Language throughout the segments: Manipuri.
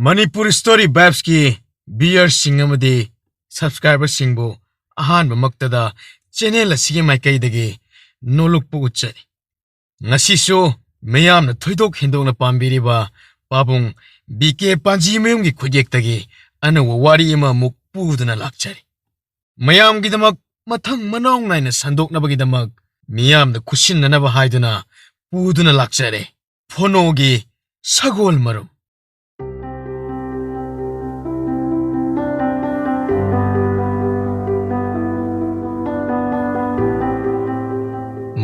Manipur Story Babs ki beer singamadi subscriber singbo ahan mamaktada channel asigi maikai dagi noluk pu uchari ngasi so mayam na thoidok hindok na pambiri ba babung BK Panji mayum gi khujek dagi ana wari ma muk puduna lakchari mayam gi damak mathang manong naina sandok na bagi damak miyam na kushin na ba haiduna puduna lakchare phono gi sagol marum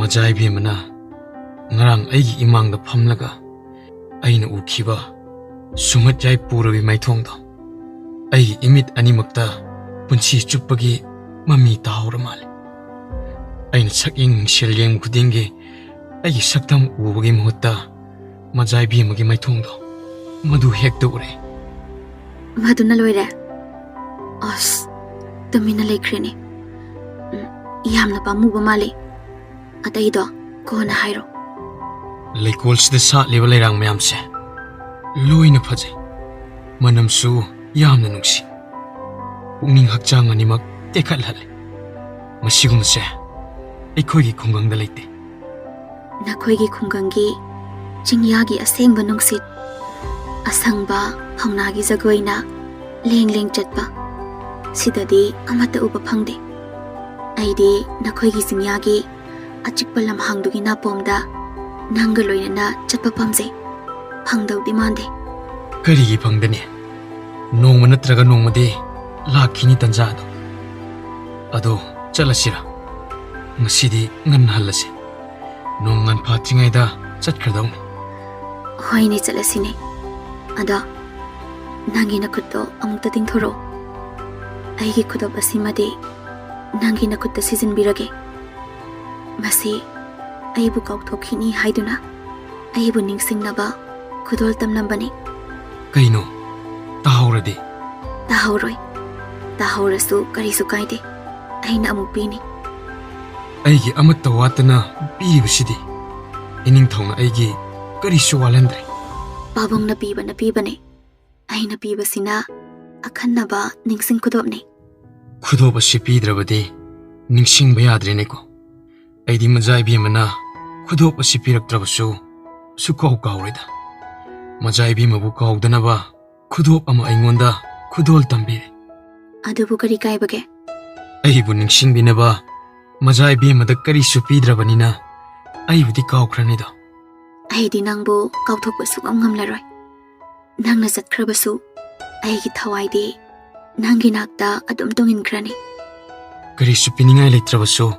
Majai bimana ngarang aigi imang da phamlaga aina ukhiba sumat jai purabi maithong da aigi imit animakta punchi chuppagi mami tahormal aina saking shelyem khudinge aigi saktam ubagi muhutta majai bimagi maithong da madu hekta ure maduna loire as tamina lekrene yamna pamuba mali Ataido, kona hairo. Leikols de sa level rang mayam se. Loina phaje. Manam su yamna nungsi. Pungning hakchang animak tekhat hale. Masigum se. Ekhoi gi khunggang da leite. Nakhoi gi khunggang gi chingya gi aseng ba nungsit. Asangba hauna gi jagoina leng leng chatpa. Sidadi amata upa phangde. Aidi nakhoi gi chingya gi achikpa lamhangdugi na pomda nanga loina chatpa pamje phangdau dimande kari gi phangdani nongma natraga nongmade lakhini tanja do ado chalasira ngasidi ngan halase nongan phatringai da chatkhadau hoine chalasine ada nangi nakutto amukta tingthoro aigi khudab asimade nangi nakutta season birage Masi, aibu kaukthokini haiduna, aibu ningsingnaba khudol tamlambani. Kaino, tahauradi. Tahauroi, tahaurasu karisu kaide, aina amuk pini. Aigi amatta watana piribasidi, ining thongna aigi karisu walandre. Babong na pibane, aina pibasina akhannaba ningsing khudobne. Khudobasi pidrabadi ningsing bayadrene ko. Aidi majai bimana khudop asi piraktrabasu sukau kaurida majai bimabu kaudana khudop ama aingonda khudol tambire adubu kari kaibage aibu ningsing binaba majai bimada kari supidrabanina aibudi kaukranida aidi nangbu kauthokbasu ngamlaroi nangna satkhrabasu aigi thawaide nangi nakta adum tongin kari supiningai letrabasu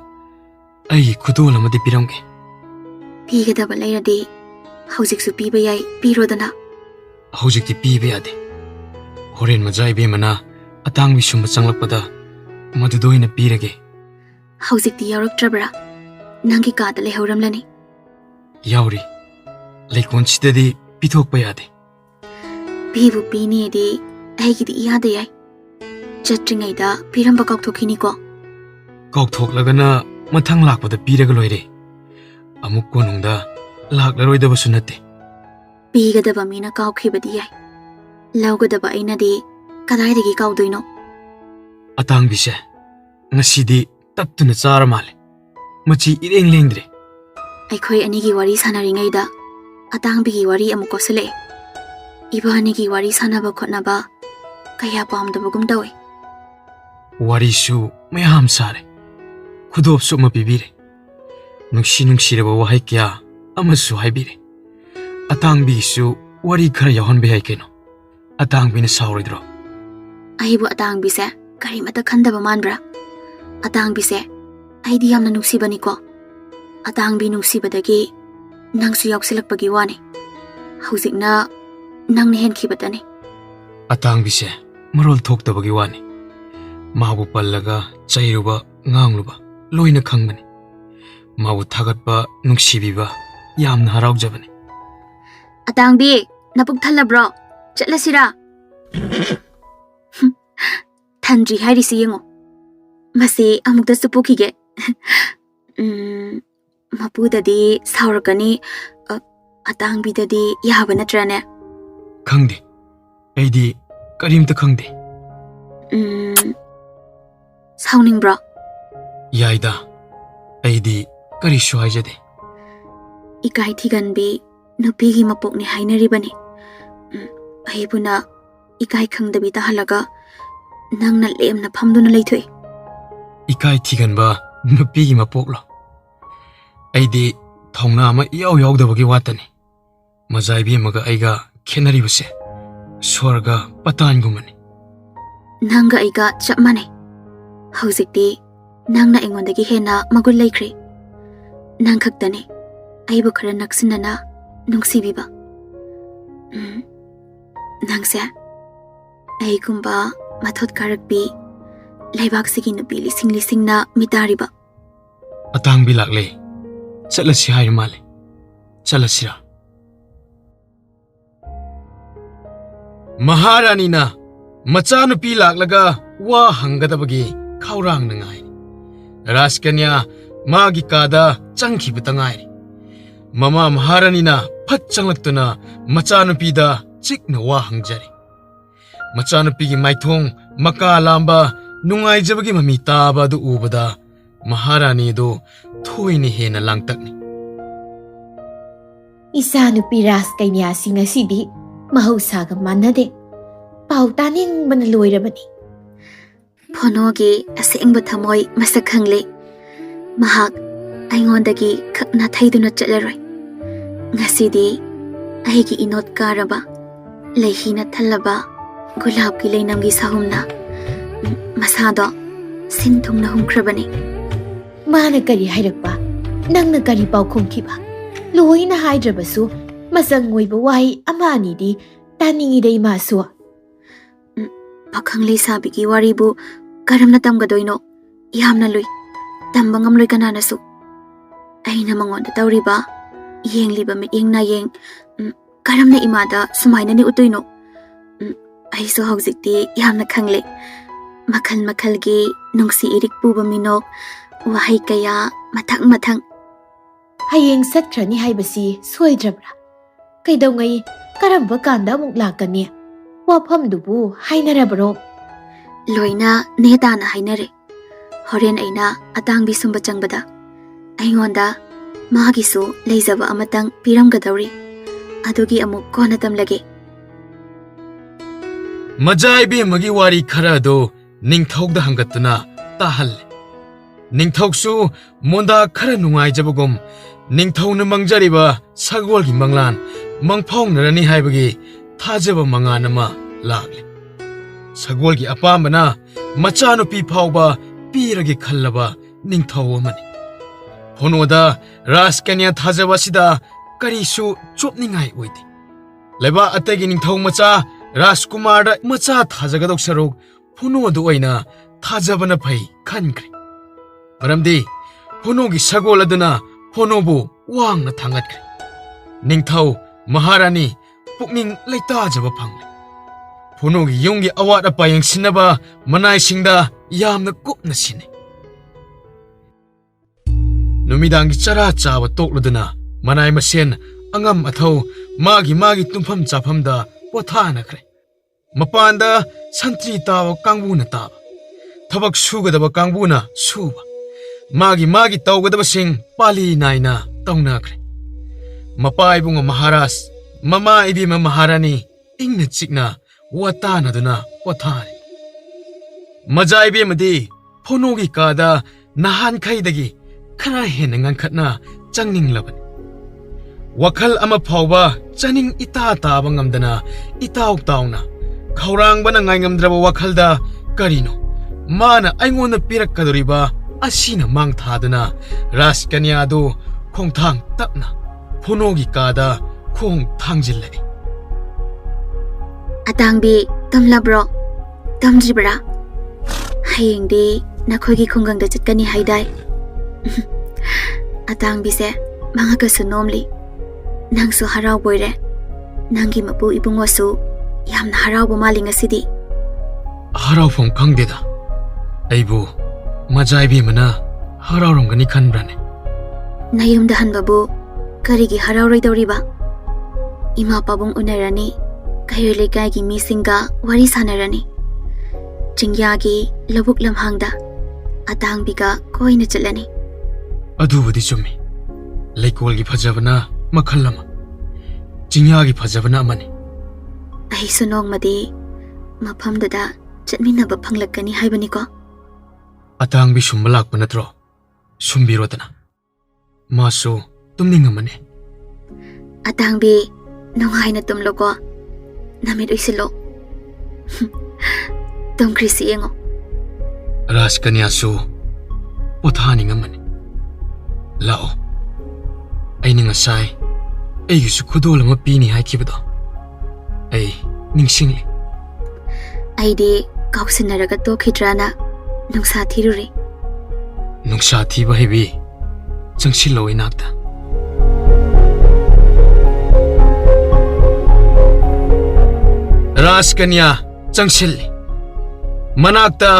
Ai khudol amadi piramge. Pigadaba lairadi haujiksu piba yai pirodana. Haujikti piba yade. Horen majai bemana atang bisumba changlakpada madudoina pirage. Haujikti yauroktrabra nangi kada lehauramlani. Yauri. Leikonchidadi pithokpa yade. Pibu pini di aigidi iyade yai. Chatringaida piramba kaukthokini ko. Kaukthok mathang lakpada piraga loire amuk konungda laklaroi sunate pigadaba mina kaukkhibadi yai laugadaba ainadi kadaidagi kaudoino atang bise ngasidi taptuna chara male machi ireng lengdre aikhoi anigi wari sanaringaida atang bigi wari amuk kosale ibanigi wari sanaba khotnaba kaya pamdabagum dawe wari su mayam sare khudop suma pibire nungshiraba wahai kya amasu haibire atang bi su wari khara yahon be hai keno atang bina sauridro aibu atang bi se kari mata khandaba manbra atang bi se aidi yamna nungsibani ko atang bi nungsibadagi nangsu yaksilakpagi wani haujikna nangne hen khibatani atang bi se marol thoktabagi wani mabu pallaga chairuba ngangluba loina khangbani mabu thagatpa nungsibiba yamna haraujabani atangbi napuk thalabro chatlasira thandri hairisi yengo masi amukta supukhige mapudadi saurakani atang bidadi yaba natrane khangde ꯑꯩꯗꯤ ꯀꯔꯤꯝꯇ ꯈꯪꯗꯦ. ꯁꯥꯎꯅꯤꯡꯕ꯭ꯔꯣ? ꯌꯥꯏꯗ. ꯑꯩꯗꯤ ꯀꯔꯤꯁꯨ ꯍꯥꯏꯖꯗꯦ. 이까이 티간비 누피기 마복니 하이너리바니. 아이부나 이까이 캉다비다 할라가 낭나 렘나 팜도나 레이토이. 이카이 티간바 누피기 마복로. ꯑꯩꯗꯤ ꯊꯧꯅꯥ ꯑꯃ ꯏꯌꯥꯎ ꯌꯥꯎꯗꯕꯒꯤ ꯋꯥꯇꯅꯤ. ꯃꯖꯥꯏꯕꯤ ꯑꯃꯒ ꯑꯩꯒ ꯈꯦꯠꯅꯔꯤꯕꯁꯦ ꯁ꯭ꯋꯔꯒ ꯄꯇꯥꯟꯒꯨꯝꯕꯅꯤ. ꯅꯪꯒ ꯑꯩꯒ ꯆꯞ ꯃꯥꯟꯅꯩ. ꯍꯧꯖꯤꯛꯇꯤ ꯅꯪꯅ ꯑꯩꯉꯣꯟꯗꯒꯤ ꯍꯦꯟꯅ ꯃꯒꯨꯟ ꯂꯩꯈ꯭ꯔꯦ. ꯅꯪ ꯈꯛꯇꯅꯤ ꯑꯩꯕꯨ ꯈꯔ ꯅꯛꯁꯤꯟꯅꯅ ꯅꯨꯡꯁꯤꯕꯤꯕ. ꯅꯪꯁꯦ ꯑꯩꯒꯨꯝꯕ ꯃꯊꯣꯠ ꯀꯥꯔꯛꯄꯤ ꯂꯩꯕꯥꯛꯁꯤꯒꯤ ꯅꯨꯄꯤ ꯂꯤꯁꯤꯡ ꯂꯤꯁꯤꯡꯅ ꯃꯤꯇꯥꯔꯤꯕ. ꯑꯇꯥꯡꯕꯤ ꯂꯥꯛꯂꯦ. ꯆꯠꯂꯁꯤ ꯍꯥꯏꯔ ꯃꯥꯜꯂꯦ. ꯆꯠꯂꯁꯤꯔꯥ? ꯃꯍꯥꯔꯥꯅꯤꯅ ꯃꯆꯥꯅꯨꯄꯤ ꯂꯥꯛꯂꯒ ꯋꯥ ꯍꯪꯒꯗꯕꯒꯤ ꯈꯧꯔꯥꯡꯅ ꯉꯥꯏꯔꯤ. ꯔꯥꯖꯀꯟꯌꯥ ꯃꯥꯒꯤ ꯀꯥꯗ ꯆꯪꯈꯤꯕꯇ ꯉꯥꯏꯔꯤ. ꯃꯃꯥ ꯃꯍꯥꯔꯥꯅꯤꯅ ꯐꯠ ꯆꯪꯂꯛꯇꯨꯅ ꯃꯆꯥꯅꯨꯄꯤꯗ ꯆꯤꯛꯅ ꯋꯥ ꯍꯪꯖꯔꯤ. ꯃꯆꯥꯅꯨꯄꯤꯒꯤ ꯃꯥꯏꯊꯣꯡ ꯃꯀꯥ ꯂꯥꯝꯕ ꯅꯨꯡꯉꯥꯏꯖꯕꯒꯤ ꯃꯃꯤ ꯇꯥꯕ ꯑꯗꯨ ꯎꯕꯗ ꯃꯍꯥꯔꯥꯅꯤ ꯑꯗꯨ ꯊꯣꯏꯅ ꯍꯦꯟꯅ ꯂꯥꯡꯇꯛꯅꯤ. ꯏꯆꯥꯅꯨꯄꯤ ꯔꯥꯖꯀꯩꯅ꯭ꯌꯥꯁꯤ ꯉꯁꯤꯗꯤ ꯃꯍꯧꯁꯥꯒ ꯃꯥꯟꯅꯗꯦ. ꯄꯥꯎ ꯇꯥꯅꯤꯡꯕꯅ ꯂꯣꯏꯔꯕꯅꯤ. ꯐꯣꯅꯣꯒꯤ ꯑꯁꯦꯡꯕ ꯊꯃꯣꯏ ꯃꯁꯛ ꯈꯪꯂꯦ. ꯃꯍꯥꯛ ꯑꯩꯉꯣꯟꯗꯒꯤ ꯈꯛ ꯅꯥꯊꯩꯗꯨꯅ ꯆꯠꯂꯔꯣꯏ. ꯉꯁꯤꯗꯤ ꯑꯩꯒꯤ ꯏꯅꯣꯠ ꯀꯥꯔꯕ ꯂꯩꯍꯤꯅ ꯊꯜꯂꯕ ꯒꯨꯂꯥꯞꯀꯤ ꯂꯩꯅꯝꯒꯤ ꯁꯥꯍꯨꯝꯅ ꯃꯁꯥꯗꯣ ꯁꯤꯟ ꯊꯨꯡꯅ ꯍꯨꯝꯈ꯭ꯔꯕꯅꯤ. ꯃꯥꯅ ꯀꯔꯤ ꯍꯥꯏꯔꯛꯄ? ꯅꯪꯅ ꯀꯔꯤ ꯄꯥꯎꯈꯨꯝꯈꯤꯕ? ꯂꯣꯏꯅ ꯍꯥꯏꯗ꯭ꯔꯕꯁꯨ ꯃꯆꯪ ꯑꯣꯏꯕ ꯋꯥꯍꯩ ꯑꯃ ꯑꯅꯤꯗꯤ ꯇꯥꯅꯤꯡꯉꯤꯗ ꯏꯃꯥꯁꯨ. ꯄꯥꯈꯪ ꯂꯩꯁꯥꯕꯤꯒꯤ ꯋꯥꯔꯤꯕꯨ ꯀꯔꯝꯅ ꯇꯝꯒꯗꯣꯏꯅꯣ? ꯌꯥꯝꯅ ꯂꯨꯏ. ꯇꯝꯕ ꯉꯝꯂꯣꯏ ꯀꯅꯥꯅꯁꯨ. ꯑꯩꯅ ꯃꯉꯣꯟꯗ ꯇꯧꯔꯤꯕ ꯌꯦꯡꯂꯤꯕ ꯃꯤꯠꯌꯦꯡ ꯅꯥꯌꯦꯡ ꯀꯔꯝꯅ ꯏꯃꯥꯗ ꯁꯨꯃꯥꯏꯅꯅꯤ ꯎꯠꯇꯣꯏꯅꯣ? ꯑꯩꯁꯨ ꯍꯧꯖꯤꯛꯇꯤ ꯌꯥꯝꯅ ꯈꯪꯂꯦ. ꯃꯈꯜ ꯃꯈꯜꯒꯤ ꯅꯨꯡꯁꯤ ꯏꯔꯤꯛ ꯄꯨꯕ ꯃꯤꯅꯣꯛ ꯋꯥꯍꯩ ꯀꯌꯥ ꯃꯊꯪ ꯃꯊꯪ. ꯍꯌꯦꯡ ꯆꯠꯈ꯭ꯔꯅꯤ ꯍꯥꯏꯕꯁꯤ ꯁꯣꯏꯗ꯭ꯔꯕ꯭ꯔꯥ? ꯀꯩꯗꯧꯉꯩ ꯀꯔꯝꯕ ꯀꯥꯟꯗ ꯑꯃꯨꯛ ꯂꯥꯛꯀꯅꯤ? ꯋꯥꯐꯝꯗꯨꯕꯨ ꯍꯥꯏꯅꯔꯕ꯭ꯔꯣ? ꯂꯣꯏꯅ ꯅꯦꯇꯥꯅ ꯍꯥꯏꯅꯔꯦ. ꯍꯣꯔꯦꯟ ꯑꯩꯅ ꯑꯇꯥꯡꯕꯤ ꯁꯨꯝꯕ ꯆꯪꯕꯗ ꯑꯩꯉꯣꯟꯗ ꯃꯥꯒꯤꯁꯨ ꯂꯩꯖꯕ ꯑꯃꯇꯪ ꯄꯤꯔꯝꯒꯗꯧꯔꯤ. ꯑꯗꯨꯒꯤ ꯑꯃꯨꯛ ꯀꯣꯟꯅ ꯇꯝꯂꯒꯦ. ꯃꯖꯥꯏꯕꯤ ꯑꯃꯒꯤ ꯋꯥꯔꯤ ꯈꯔ ꯑꯗꯨ ꯅꯤꯡꯊꯧꯗ ꯍꯪꯒꯠꯇꯨꯅ ꯇꯥꯍꯜꯂꯦ. ꯅꯤꯡꯊꯧꯁꯨ ꯃꯣꯟꯗꯥ ꯈꯔ ꯅꯨꯡꯉꯥꯏꯖꯕꯒꯨꯝ ꯅꯤꯡꯊꯧꯅ ꯃꯪꯖꯔꯤꯕ ꯁꯒꯣꯜꯒꯤ ꯃꯪꯂꯥꯟ ꯃꯪꯐꯥꯎꯅꯔꯅꯤ ꯍꯥꯏꯕꯒꯤ ꯊꯥꯖꯕ ꯃꯉꯥꯟ ꯑꯃ ꯂꯥꯛꯂꯦ. ꯁꯒꯣꯜꯒꯤ ꯑꯄꯥꯝꯕꯅ ꯃꯆꯥꯅꯨꯄꯤ ꯐꯥꯎꯕ ꯄꯤꯔꯒꯦ ꯈꯜꯂꯕ ꯅꯤꯡꯊꯧ ꯑꯃꯅꯤ. ꯐꯣꯅꯣꯗ ꯔꯥꯖꯀꯟꯌꯥ ꯊꯥꯖꯕ ꯑꯁꯤꯗ ꯀꯔꯤꯁꯨ ꯆꯣꯞꯅꯤꯡꯉꯥꯏ ꯑꯣꯏꯗꯦ. ꯂꯩꯕꯥꯛ ꯑꯇꯩꯒꯤ ꯅꯤꯡꯊꯧ ꯃꯆꯥ ꯔꯥꯖꯀꯨꯃꯥꯔꯗ ꯃꯆꯥ ꯊꯥꯖꯒꯗꯧ ꯁꯔꯨꯛ ꯐꯣꯅꯣꯗ ꯑꯣꯏꯅ ꯊꯥꯖꯕꯅ ꯐꯩ ꯈꯟꯈ꯭ꯔꯦ. ꯃꯔꯝꯗꯤ ꯐꯣꯅꯣꯒꯤ ꯁꯒꯣꯜ ꯑꯗꯨꯅ ꯐꯣꯅꯣꯕꯨ ꯋꯥꯡꯅ ꯊꯥꯡꯒꯠꯈ꯭ꯔꯦ. ꯅꯤꯡꯊꯧ ꯃꯍꯥꯔꯥꯅꯤ ꯄꯨꯛꯅꯤꯡ ꯂꯩꯇꯥꯖꯕ ꯐꯪꯂꯦ. ꯐꯣꯅꯣꯒꯤ ꯌꯨꯝꯒꯤ ꯑꯋꯥꯠ ꯑꯄꯥ ꯌꯦꯡꯁꯤꯟꯅꯕ ꯃꯅꯥꯏꯁꯤꯡꯗ ꯌꯥꯝꯅ ꯀꯨꯞꯅ ꯁꯤꯟꯅꯩ. ꯅꯨꯃꯤꯗꯥꯡꯒꯤ ꯆꯔꯥ ꯆꯥꯕ ꯇꯣꯛꯂꯗꯨꯅ ꯃꯅꯥꯏ ꯃꯁꯦꯟ ꯑꯉꯝ ꯑꯊꯧ ꯃꯥꯒꯤ ꯇꯨꯝꯐꯝ ꯆꯥꯐꯝꯗ ꯄꯣꯊꯥꯅꯈ꯭ꯔꯦ. ꯃꯄꯥꯟꯗ ꯁꯟꯇ꯭ꯔꯤ ꯇꯥꯕ ꯀꯥꯡꯕꯨꯅ ꯇꯥꯕ, ꯊꯕꯛ ꯁꯨꯒꯗꯕ ꯀꯥꯡꯕꯨꯅ ꯁꯨꯕ, ꯃꯥꯒꯤ ꯇꯧꯒꯗꯕꯁꯤꯡ ꯄꯥꯂꯤ ꯅꯥꯏꯅ ꯇꯧꯅꯈ꯭ꯔꯦ. ꯃꯄꯥ ꯏꯕꯨꯡ ꯃꯍꯥꯔꯥꯖ, ꯃꯃꯥ ꯏꯕꯦꯝꯃ ꯃꯍꯥꯔꯥꯅꯤ ꯏꯪꯅ ꯆꯤꯛꯅ ꯋꯥꯇꯥꯅꯗꯨꯅ ꯄꯣꯊꯥꯔꯦ. ꯃꯖꯥꯏꯕꯦꯝꯃꯗꯤ ꯐꯣꯅꯣꯒꯤ ꯀꯥꯗ ꯅꯍꯥꯟꯈꯩꯗꯒꯤ ꯈꯔ ꯍꯦꯟꯅ ꯉꯟꯈꯠꯅ ꯆꯪꯅꯤꯡꯂꯕꯅꯤ. ꯋꯥꯈꯜ ꯑꯃ ꯐꯥꯎꯕ ꯆꯥꯅꯤꯡ ꯏꯇꯥ ꯇꯥꯕ ꯉꯝꯗꯅ ꯏꯇꯥꯎ ꯇꯥꯎꯅ ꯈꯧꯔꯥꯡꯕꯅ ꯉꯥꯏꯉꯝꯗ꯭ꯔꯕ ꯋꯥꯈꯜꯗ ꯀꯔꯤꯅꯣ ꯃꯥꯅ ꯑꯩꯉꯣꯟꯗ ꯄꯤꯔꯛꯀꯗꯧꯔꯤꯕ ꯑꯁꯤꯅ ꯃꯥꯡ ꯊꯥꯗꯨꯅ ꯔꯥꯖꯀꯟꯌꯥ ꯑꯗꯨ ꯈꯣꯡꯊꯥꯡ ꯇꯞꯅ ꯐꯣꯅꯣꯒꯤ ꯀꯥꯗ ꯈꯣꯡ ꯊꯥꯡꯖꯤꯜꯂꯛꯏ. ꯑꯇꯥꯡꯕꯤ ꯇꯝꯂꯕ꯭ꯔꯣ? ꯇꯝꯗ꯭ꯔꯤꯕ꯭ꯔꯥ? ꯍꯌꯦꯡꯗꯤ ꯅꯈꯣꯏꯒꯤ ꯈꯨꯡꯒꯪꯗ ꯆꯠꯀꯅꯤ ꯍꯥꯏꯗꯥꯏ? ꯑꯇꯥꯡꯕꯤꯁꯦ ꯃꯉꯛꯀꯁꯨ ꯅꯣꯝꯂꯤ. ꯅꯪꯁꯨ ꯍꯔꯥꯎꯕꯣꯏꯔꯦ. ꯅꯪꯒꯤ ꯃꯄꯨ ꯏꯕꯨꯡꯉꯣꯁꯨ ꯌꯥꯝꯅ ꯍꯔꯥꯎꯕ ꯃꯥꯜꯂꯤ ꯉꯁꯤꯗꯤ. ꯍꯔꯥꯎꯐꯝ ꯈꯪꯗꯦꯗ. ꯑꯩꯕꯨ ꯃꯖꯥꯏꯕꯦꯝꯃꯅ ꯍꯔꯥꯎꯔꯝꯒꯅꯤ ꯈꯟꯕ꯭ꯔꯅꯦ? ꯅꯌꯨꯝꯗ ꯍꯟꯕꯕꯨ ꯀꯔꯤꯒꯤ ꯍꯔꯥꯎꯔꯣꯏꯗꯧꯔꯤꯕ? ꯏꯃꯥ ꯄꯥꯕꯨꯡ ꯎꯅꯔꯅꯤ, ꯀꯩꯔꯣꯏ ꯂꯩꯀꯥꯏꯒꯤ ꯃꯤꯁꯤꯡꯒ ꯋꯥꯔꯤ ꯁꯥꯟꯅꯔꯅꯤ꯫ ꯆꯤꯡꯌꯥꯒꯤ ꯂꯧꯕꯨꯛ ꯂꯝꯍꯥꯡꯗ ꯑꯇꯥꯡꯕꯤꯒ ꯀꯣꯏꯅ ꯆꯠꯂꯅꯤ꯫ ꯑꯗꯨꯕꯨꯗꯤ ꯆꯨꯝꯃꯤ꯫ ꯂꯩꯀꯣꯜꯒꯤ ꯐꯖꯕꯅ ꯃꯈꯜ ꯑꯃ, ꯆꯤꯡꯌꯥꯒꯤ ꯐꯖꯕꯅ ꯑꯃꯅꯤ꯫ ꯑꯩꯁꯨ ꯅꯣꯡꯃꯗꯤ ꯃꯐꯝꯗꯨꯗ ꯆꯠꯃꯤꯟꯅꯕ ꯐꯪꯂꯛꯀꯅꯤ ꯍꯥꯏꯕꯅꯤꯀꯣ꯫ ꯑꯇꯥꯡꯕꯤ ꯁꯨꯝꯕ ꯂꯥꯛꯄ ꯅꯠꯇ꯭ꯔꯣ? ꯁꯨꯝꯕꯤꯔꯣꯗꯅ, ꯃꯥꯁꯨ ꯇꯨꯝꯅꯤꯡꯉꯝꯃꯅꯤ꯫ ꯑꯇꯥꯡꯕꯤ, ꯅꯨꯡꯉꯥꯏꯅ ꯇꯨꯝꯂꯣꯀꯣ, ꯅꯃꯤꯠ ꯎꯏꯁꯤꯜꯂꯣ꯫ ꯇꯨꯝꯈ꯭ꯔꯤꯁꯤ ꯌꯦꯡꯉꯣ꯫ ꯔꯥꯖꯀꯟꯌꯥꯁꯨ ꯄꯣꯊꯥꯅꯤꯡꯉꯝꯃꯅꯤ꯫ ꯂꯥꯛꯑꯣ, ꯑꯩꯅ ꯉꯁꯥꯏ ꯑꯩꯒꯤꯁꯨ ꯈꯨꯗꯣꯜ ꯑꯃ ꯄꯤꯅꯤ ꯍꯥꯏꯈꯤꯕꯗꯣ ꯑꯩ ꯅꯤꯡꯁꯤꯡꯂꯤ꯫ ꯑꯩꯗꯤ ꯀꯥꯎꯁꯤꯟꯅꯔꯒ ꯇꯣꯛꯈꯤꯗ꯭ꯔꯥꯅ ꯅꯨꯡꯁꯥ ꯊꯤꯔꯨꯔꯦ꯫ ꯅꯨꯡꯁꯥ ꯊꯤꯕ ꯍꯩꯕꯤ, ꯆꯪꯁꯤꯜꯂꯣ ꯏꯅꯥꯛꯇ꯫ ꯔꯥꯖꯀꯟꯌꯥ ꯆꯪꯁꯤꯜꯂꯤ꯫ ꯃꯅꯥꯛꯇ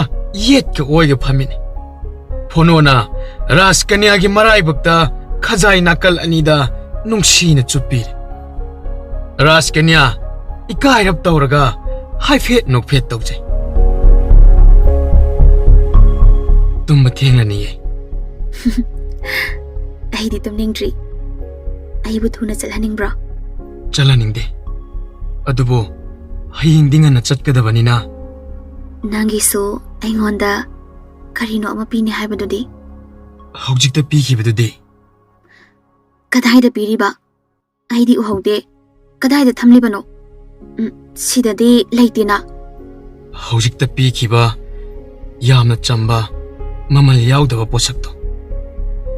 ꯌꯦꯠꯀ ꯑꯣꯏꯒ ꯐꯝꯃꯤꯅꯤ꯫ ꯐꯣꯅꯣꯅ ꯔꯥꯖꯀꯟꯌꯥꯒꯤ ꯃꯔꯥꯏꯕꯛꯇ ꯈꯖꯥꯏ ꯅꯥꯀꯜ ꯑꯅꯤꯗ ꯅꯨꯡꯁꯤꯅ ꯆꯨꯞꯄꯤꯔꯤ꯫ ꯔꯥꯖꯀꯟꯌꯥ ꯏꯀꯥꯏꯔꯞ ꯇꯧꯔꯒ ꯍꯥꯏꯐꯦꯠ ꯅꯣꯛꯐꯦꯠ ꯇꯧꯖꯩ꯫ ꯇꯨꯝꯕ ꯊꯦꯡꯂꯅꯤꯌꯦ꯫ ꯑꯩꯗꯤ ꯇꯨꯝꯅꯤꯡꯗ꯭ꯔꯤ꯫ ꯑꯩꯕꯨ ꯊꯨꯅ ꯆꯠꯍꯟꯅꯤꯡꯕ꯭ꯔꯣ? ꯆꯠꯍꯟꯅꯤꯡꯗꯦ, ꯑꯗꯨꯕꯨ ꯍꯌꯦꯡꯗꯤ ꯉꯟꯅ ꯆꯠꯀꯗꯕꯅꯤꯅ꯫ ꯅꯪꯒꯤꯁꯨ ꯑꯩꯉꯣꯟꯗ ꯀꯔꯤꯅꯣ ꯑꯃ ꯄꯤꯅꯤ ꯍꯥꯏꯕꯗꯨꯗꯤ? ꯍꯧꯖꯤꯛꯇ ꯄꯤꯈꯤꯕꯗꯨꯗꯤ? ꯀꯗꯥꯏꯗ ꯄꯤꯔꯤꯕ? ꯑꯩꯗꯤ ꯎꯍꯧꯗꯦ꯫ ꯀꯗꯥꯏꯗ ꯊꯝꯂꯤꯕꯅꯣ? ꯁꯤꯗꯗꯤ ꯂꯩꯇꯦꯅ꯫ ꯍꯧꯖꯤꯛꯇ ꯄꯤꯈꯤꯕ ꯌꯥꯝꯅ ꯆꯝꯕ, ꯃꯃꯜ ꯌꯥꯎꯗꯕ ꯄꯣꯠꯁꯛꯇꯣ꯫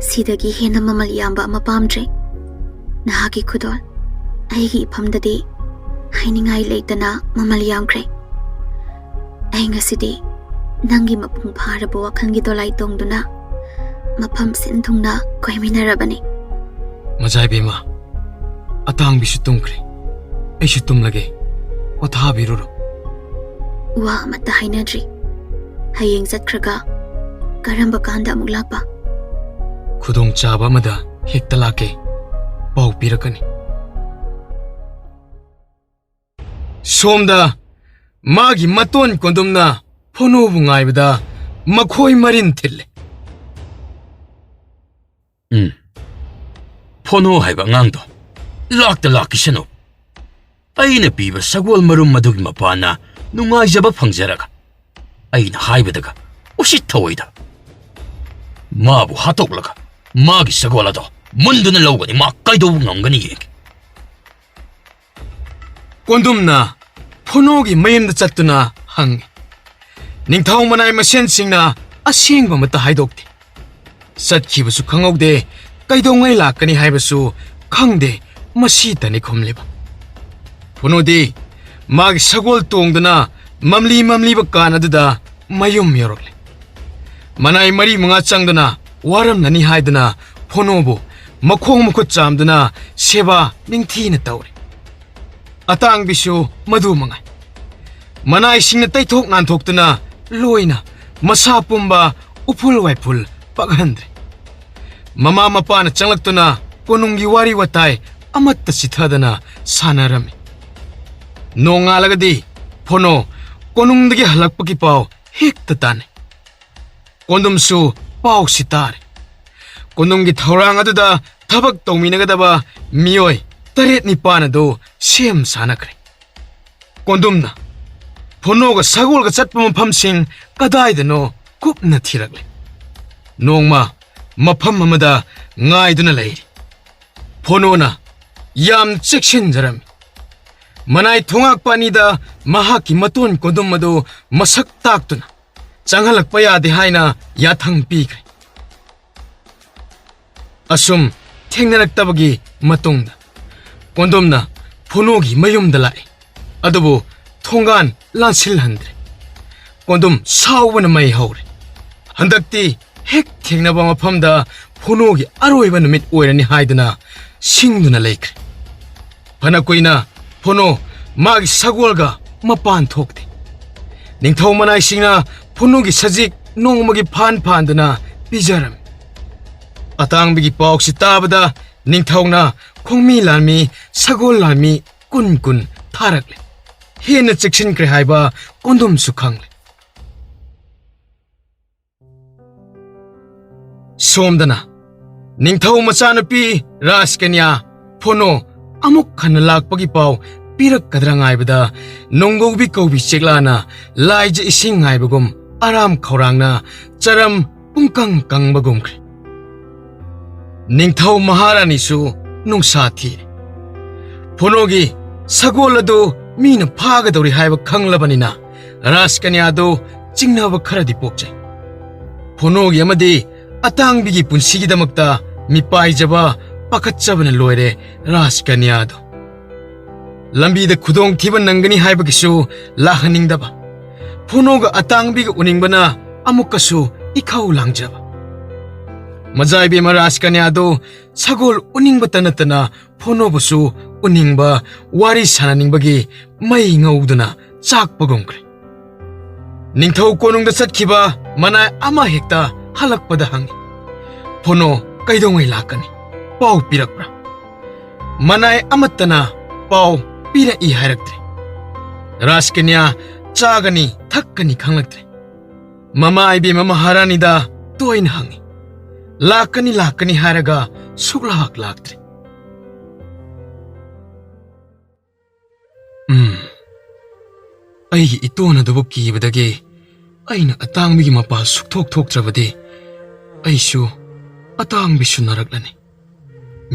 ꯁꯤꯗꯒꯤ ꯍꯦꯟꯅ ꯃꯃꯜ ꯌꯥꯝꯕ ꯑꯃ ꯄꯥꯝꯗ꯭ꯔꯦ꯫ ꯅꯍꯥꯛꯀꯤ ꯈꯨꯗꯣꯜ ꯑꯩꯒꯤ ꯏꯐꯝꯗꯗꯤ ꯍꯥꯏꯅꯤꯡꯉꯥꯏ ꯂꯩꯇꯅ ꯃꯃꯜ ꯌꯥꯝꯈ꯭ꯔꯦ꯫ ꯑꯩ ꯉꯁꯤꯗꯤ ꯅꯪꯒꯤ ꯃꯄꯨꯡ ꯐꯥꯔꯕ ꯋꯥꯈꯜꯒꯤ ꯗꯣꯂꯥꯏ ꯇꯣꯡꯗꯨꯅ ꯃꯐꯝ ꯁꯤꯟ ꯊꯨꯡꯅ ꯀꯣꯏꯃꯤꯟꯅꯔꯕꯅꯤ꯫ ꯃꯖꯥꯏꯕꯦꯝꯃ, ꯑꯇꯥꯡꯕꯤꯁꯨ ꯇꯨꯝꯈ꯭ꯔꯦ, ꯑꯩꯁꯨ ꯇꯨꯝꯂꯒꯦ, ꯄꯣꯊꯥꯕꯤꯔꯨꯔꯣ꯫ ꯋꯥ ꯑꯃꯠꯇ ꯍꯥꯏꯅꯗ꯭ꯔꯤ꯫ ꯍꯌꯦꯡ ꯆꯠꯈ꯭ꯔꯒ ꯀꯔꯝꯕ ꯀꯥꯟꯗ ꯑꯃꯨꯛ ꯂꯥꯛꯄ? ꯈꯨꯗꯣꯡꯆꯥꯕ ꯑꯃꯗ ꯍꯦꯛꯇ ꯂꯥꯛꯀꯦ, ꯄꯥꯎ ꯄꯤꯔꯛꯀꯅꯤ꯫ ꯁꯣꯝꯗ ꯃꯥꯒꯤ ꯃꯇꯣꯟ ꯀꯣꯟꯗꯨꯝꯅ ꯐꯣꯅꯣꯕꯨ ꯉꯥꯏꯕꯗ ꯃꯈꯣꯏ ꯃꯔꯤꯟ ꯊꯤꯜꯂꯦ꯫ ꯐꯣꯅꯣ ꯍꯥꯏꯕ ꯑꯉꯥꯡꯗꯣ ꯂꯥꯛꯇ ꯂꯥꯛꯈꯤꯁꯅꯨ꯫ ꯑꯩꯅ ꯄꯤꯕ ꯁꯒꯣꯜ ꯃꯔꯨꯝ ꯑꯗꯨꯒꯤ ꯃꯄꯥꯟꯅ ꯅꯨꯡꯉꯥꯏꯖꯕ ꯐꯪꯖꯔꯒ ꯑꯩꯅ ꯍꯥꯏꯕꯗꯒ ꯎꯁꯤꯠ ꯊꯑꯣꯏꯗ ꯃꯥꯕꯨ ꯍꯥꯠꯇꯣꯛꯂꯒ ꯃꯥꯒꯤ ꯁꯒꯣꯜ ꯑꯗꯣ ꯃꯨꯟꯗꯨꯅ ꯂꯧꯒꯅꯤ꯫ ꯃꯥ ꯀꯩꯗꯧꯕ ꯉꯝꯒꯅꯤ ꯌꯦꯡꯒꯦ꯫ ꯀꯣꯟꯗꯨꯝꯅ ꯐꯣꯅꯣꯒꯤ ꯃꯌꯨꯝꯗ ꯆꯠꯇꯨꯅ ꯍꯪꯉꯤ꯫ ꯅꯤꯡꯊꯧ ꯃꯅꯥꯏ ꯃꯁꯦꯟꯁꯤꯡꯅ ꯑꯁꯦꯡꯕ ꯑꯃꯠꯇ ꯍꯥꯏꯗꯣꯛꯇꯦ꯫ ꯆꯠꯈꯤꯕꯁꯨ ꯈꯪꯍꯧꯗꯦ, ꯀꯩꯗꯧꯉꯩ ꯂꯥꯛꯀꯅꯤ ꯍꯥꯏꯕꯁꯨ ꯈꯪꯗꯦ, ꯃꯁꯤꯇꯅꯤ ꯈꯨꯝꯂꯤꯕ꯫ ꯐꯣꯅꯣꯗꯤ ꯃꯥꯒꯤ ꯁꯒꯣꯜ ꯇꯣꯡꯗꯨꯅ ꯃꯝꯂꯤ ꯃꯝꯂꯤꯕ ꯀꯥꯟ ꯑꯗꯨꯗ ꯃꯌꯨꯝ ꯌꯧꯔꯛꯂꯦ꯫ ꯃꯅꯥꯏ ꯃꯔꯤ ꯃꯉꯥ ꯆꯪꯗꯨꯅ ꯋꯥꯔꯝꯂꯅꯤ ꯍꯥꯏꯗꯨꯅ ꯐꯣꯅꯣꯕꯨ ꯃꯈꯣꯡ ꯃꯈꯨꯠ ꯆꯥꯝꯗꯨꯅ ꯁꯦꯕꯥ ꯅꯤꯡꯊꯤꯅ ꯇꯧꯔꯦ꯫ ꯑꯇꯥꯡꯕꯤꯁꯨ ꯃꯗꯨ ꯃꯉꯥꯏ꯫ ꯃꯅꯥꯏꯁꯤꯡꯅ ꯇꯩꯊꯣꯛ ꯅꯥꯟꯊꯣꯛꯇꯨꯅ ꯂꯣꯏꯅ ꯃꯁꯥ ꯄꯨꯝꯕ ꯎꯐꯨꯜ ꯋꯥꯏꯐꯨꯜ ꯄꯛꯍꯟꯗ꯭ꯔꯦ꯫ ꯃꯃꯥ ꯃꯄꯥꯅ ꯆꯪꯂꯛꯇꯨꯅ ꯀꯣꯅꯨꯡꯒꯤ ꯋꯥꯔꯤ ꯋꯥꯇꯥꯏ ꯑꯃꯠꯇ ꯆꯤꯊꯗꯅ ꯁꯥꯟꯅꯔꯝꯃꯤ꯫ ꯅꯣꯡꯉꯥꯜꯂꯒꯗꯤ ꯐꯣꯅꯣ ꯀꯣꯅꯨꯡꯗꯒꯤ ꯍꯜꯂꯛꯄꯒꯤ ꯄꯥꯎ ꯍꯦꯛꯇ ꯇꯥꯅꯩ꯫ ꯀꯣꯟꯗꯨꯝꯁꯨ ꯄꯥꯎꯁꯤ ꯇꯥꯔꯦ꯫ ꯀꯣꯅꯨꯡꯒꯤ ꯊꯧꯔꯥꯡ ꯑꯗꯨꯗ ꯊꯕꯛ ꯇꯧꯃꯤꯟꯅꯒꯗꯕ ꯃꯤꯑꯣꯏ 7-9 ꯑꯗꯨ ꯁꯦꯝ ꯁꯥꯅꯈ꯭ꯔꯦ꯫ ꯀꯣꯟꯗꯨꯝꯅ ꯐꯣꯅꯣꯒ ꯁꯒꯣꯜꯒ ꯆꯠꯄ ꯃꯐꯝꯁꯤꯡ ꯀꯗꯥꯏꯗꯅꯣ ꯀꯨꯞꯅ ꯊꯤꯔꯛꯂꯦ꯫ ꯅꯣꯡꯃ ꯃꯐꯝ ꯑꯃꯗ ꯉꯥꯏꯗꯨꯅ ꯂꯩꯔꯤ꯫ ꯐꯣꯅꯣꯅ ꯌꯥꯝ ꯆꯦꯛꯁꯤꯟꯖꯔꯝꯃꯤ꯫ ꯃꯅꯥꯏ ꯊꯣꯉꯥꯛꯄ ꯑꯅꯤꯗ ꯃꯍꯥꯛꯀꯤ ꯃꯇꯣꯟ ꯀꯣꯟꯗꯨꯝ ꯑꯗꯨ ꯃꯁꯛ ꯇꯥꯛꯇꯨꯅ ꯆꯪꯍꯜꯂꯛꯄ ꯌꯥꯗꯦ ꯍꯥꯏꯅ ꯌꯥꯊꯪ ꯄꯤꯈ꯭ꯔꯦ꯫ ꯑꯁꯨꯝ ꯊꯦꯡꯅꯔꯛꯇꯕꯒꯤ ꯃꯇꯨꯡꯗ ꯀꯣꯟꯗꯨꯝꯅ ꯐꯣꯅꯣꯒꯤ ꯃꯌꯨꯝꯗ ꯂꯥꯛꯏ, ꯑꯗꯨꯕꯨ ꯊꯣꯡꯒꯥꯟ ꯂꯥꯟꯁꯤꯜꯍꯟꯗ꯭ꯔꯦ꯫ ꯀꯣꯟꯗꯨꯝ ꯁꯥꯎꯕꯅ ꯃꯩ ꯍꯧꯔꯦ꯫ ꯍꯟꯗꯛꯇꯤ ꯍꯦꯛ ꯊꯦꯡꯅꯕ ꯃꯐꯝꯗ ꯐꯣꯅꯣꯒꯤ ꯑꯔꯣꯏꯕ ꯅꯨꯃꯤꯠ ꯑꯣꯏꯔꯅꯤ ꯍꯥꯏꯗꯨꯅ ꯁꯤꯡꯗꯨꯅ ꯂꯩꯈ꯭ꯔꯦ꯫ ꯐꯅ ꯀꯨꯏꯅ ꯐꯣꯅꯣ ꯃꯥꯒꯤ ꯁꯒꯣꯜꯒ ꯃꯄꯥꯟ ꯊꯣꯛꯇꯦ꯫ ꯅꯤꯡꯊꯧ ꯃꯅꯥꯏꯁꯤꯡꯅ ꯐꯣꯅꯣꯒꯤ ꯁꯖꯤꯛ ꯅꯣꯡꯃꯒꯤ ꯐꯥꯟꯗꯨꯅ ꯄꯤꯖꯔꯝꯃꯤ꯫ ꯑꯇꯥꯡꯕꯤꯒꯤ ꯄꯥꯎꯁꯤ ꯇꯥꯕꯗ ꯅꯤꯡꯊꯧꯅ ꯈꯣꯡꯃꯤ ꯂꯥꯟꯃꯤ, ꯁꯒꯣꯜ ꯂꯥꯟꯃꯤ 10 ꯊꯥꯔꯛꯂꯦ꯫ हेन चेक्सिनख्रे हाइबा कोन्दुमसु खंगले सोमदना निंगथौ मचानुपी राजकन्या फोनो अमुक खन लाकपगी पाव पिरक्कद्रा ngaibada nonggobi kobi cheklana laije ising ngaibagum aram khorangna charam pungkang kangbagum khre ningthau maharani su nungsa thi phonogi sagol adu mina phagadori haiba khanglabanina raskanya do chingnaba kharadi pokchai phonogi amadi atangbigi punsigi damakta mipai jaba pakhatchabana loire raskanya do lambi da khudong thiba nangani haiba kisu lahaning daba phonoga atangbi ga uningbana amukasu ikhau langjaba majai be maras kanya do sagol uningba tanatana phono busu uningba wari sananingbagi mai ngauduna chak pagongkre ningthau konung da chatkhiba mana ama hekta halakpada hangi phono kaidongai lakani pau pirakra manai amatana pau pira I hairaktre raskanya chagani thakkani khanglaktre mama aibe mama harani da toin hangi lakani haraga suglak laktre ai itona dabu kibadage aina atangbi mapa sukthok thoktrabade aisu atangbi sunaraklani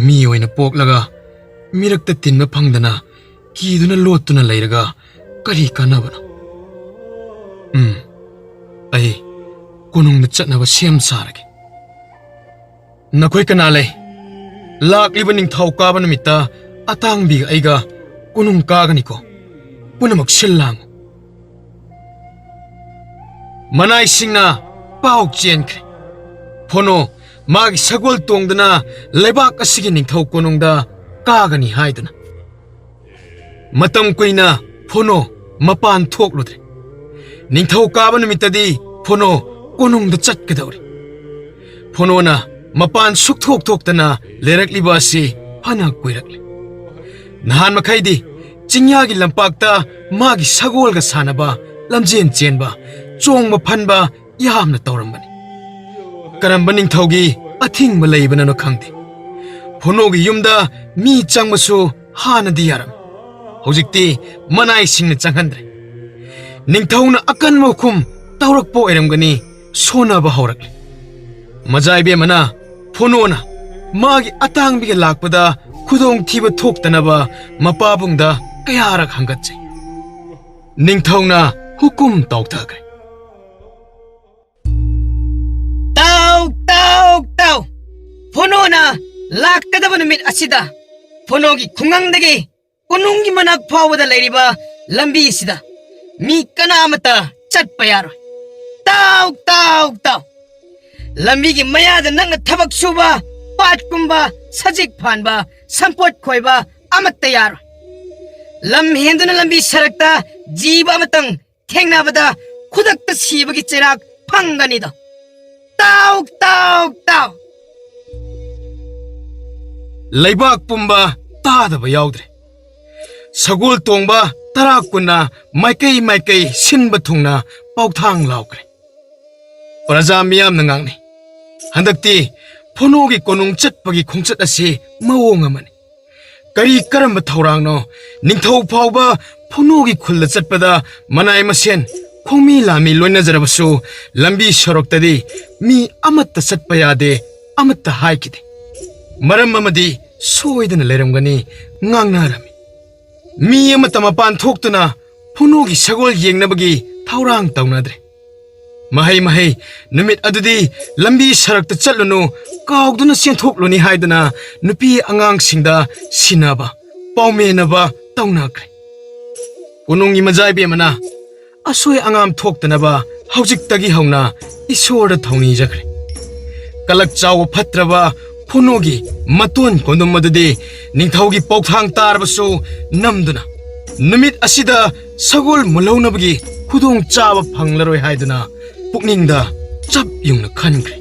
mi oina poklaga mirakta tinma phangdana kiduna lotuna leiraga kari kanabana ai konung chatnaba sem sarage nakoi kana le lakliba ningthau ka ban mita atangbi aiga konung ka gani ko punamak sillang manai singna pau chenkre phono magi sagol tongdana lebak asigi ningthau konungda kagani haidana matam kuina phono mapan thokludre ningthau kaba numitadi phono konungda chatkadawri phono na mapan sukthok thoktana lerakliba si hana kuirakle nahan makhaidi chingyagi lampakta magi sagolga sanaba lamjen chenba chongba phanba yamna tawrambani karamba ningthaugi athingba leibana no khangde phonogi yumda mi changmasu hanadi yaram hojikti manai singna changhandre ningthauna akan mokhum tawrakpo eramgani sonaba haurakle majai be mana phonona magi atangbiga lakpada khudong thiba thoktanaba mapabungda kayarak hangatchai ningthauna hukum tawthakre tau phonona lakadaba numit asida phonogi khungang konunggi manak phawada leiriba lambi sida mi kana amata chatpa yaroi tau lambi gi mayada nang thabak suba pat kumba sajik phanba sampot khoiba amatta yaroi lam henduna lambi sarakta jiba matang thengnabada khudakta sibagi cherak phangani da tau leibak pumba tadaba yaudre sagol tongba tarakuna maikai sinba thungna pauthang laukre praja miyam nangangni handakti phonogi konung chatpagi khongchat ase mawong amani kari karamba thaurangno ningthau phawba phonogi khulda chatpada manai masen khongmi lami loina jarabasu lambi soroktadi mi amatta chatpa yade amatta haikide maram amadi soidana leramgani ngangnarami mi amata mapan thoktuna phonogi sagol yengnabagi thaurang tawnadre mahai numit adudi lambi sarakta chatlunu kaugduna senthokhloni haidana nupi angang singda sinaba paumenaba tawnakre konungi majai be mana asoi angam thoktanaba haujiktagi hauna isorda thongni jakre kalak chaw phatraba phonogi maton kondom madudi ningthaugi pauthang tarbasu namduna numit asida sagol mulawnabagi khudong chaba phanglaroi haiduna pukningda chap yungna khankre